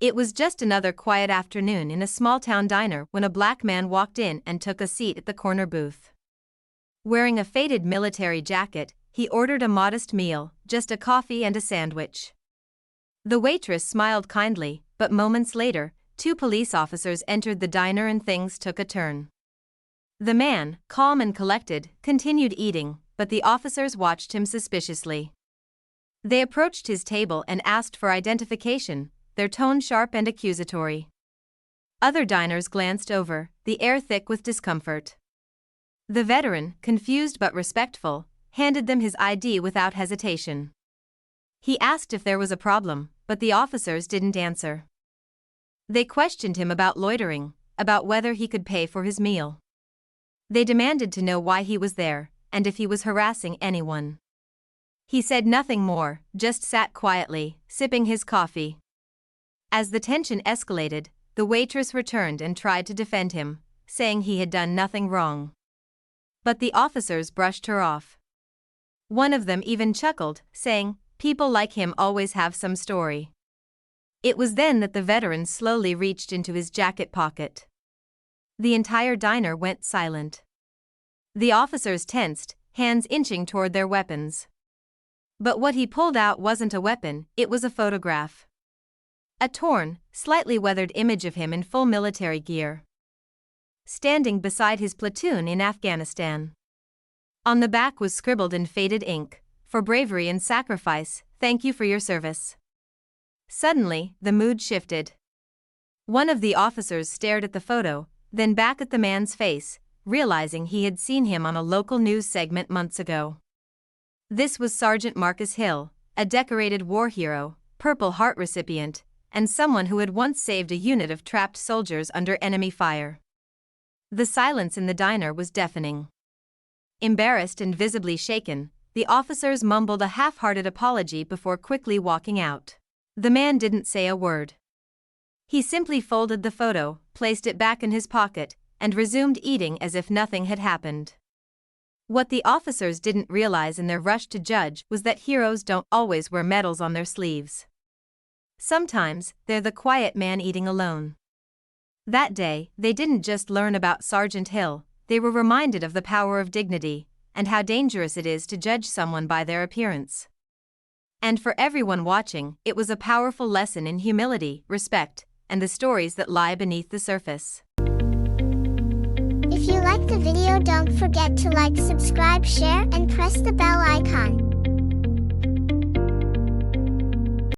It was just another quiet afternoon in a small-town diner when a black man walked in and took a seat at the corner booth. Wearing a faded military jacket, he ordered a modest meal, just a coffee and a sandwich. The waitress smiled kindly, but moments later, 2 police officers entered the diner and things took a turn. The man, calm and collected, continued eating, but the officers watched him suspiciously. They approached his table and asked for identification, their tone sharp and accusatory. Other diners glanced over, the air thick with discomfort. The veteran, confused but respectful, handed them his ID without hesitation. He asked if there was a problem, but the officers didn't answer. They questioned him about loitering, about whether he could pay for his meal. They demanded to know why he was there, and if he was harassing anyone. He said nothing more, just sat quietly, sipping his coffee. As the tension escalated, the waitress returned and tried to defend him, saying he had done nothing wrong. But the officers brushed her off. One of them even chuckled, saying, "People like him always have some story." It was then that the veteran slowly reached into his jacket pocket. The entire diner went silent. The officers tensed, hands inching toward their weapons. But what he pulled out wasn't a weapon, it was a photograph. A torn, slightly weathered image of him in full military gear, standing beside his platoon in Afghanistan. On the back was scribbled in faded ink, "For bravery and sacrifice, thank you for your service." Suddenly, the mood shifted. One of the officers stared at the photo, then back at the man's face, realizing he had seen him on a local news segment months ago. This was Sergeant Marcus Hill, a decorated war hero, Purple Heart recipient, and someone who had once saved a unit of trapped soldiers under enemy fire. The silence in the diner was deafening. Embarrassed and visibly shaken, the officers mumbled a half-hearted apology before quickly walking out. The man didn't say a word. He simply folded the photo, placed it back in his pocket, and resumed eating as if nothing had happened. What the officers didn't realize in their rush to judge was that heroes don't always wear medals on their sleeves. Sometimes, they're the quiet man eating alone. That day, they didn't just learn about Sergeant Hill, they were reminded of the power of dignity, and how dangerous it is to judge someone by their appearance. And for everyone watching, it was a powerful lesson in humility, respect, and the stories that lie beneath the surface. If you liked the video, don't forget to like, subscribe, share, and press the bell icon.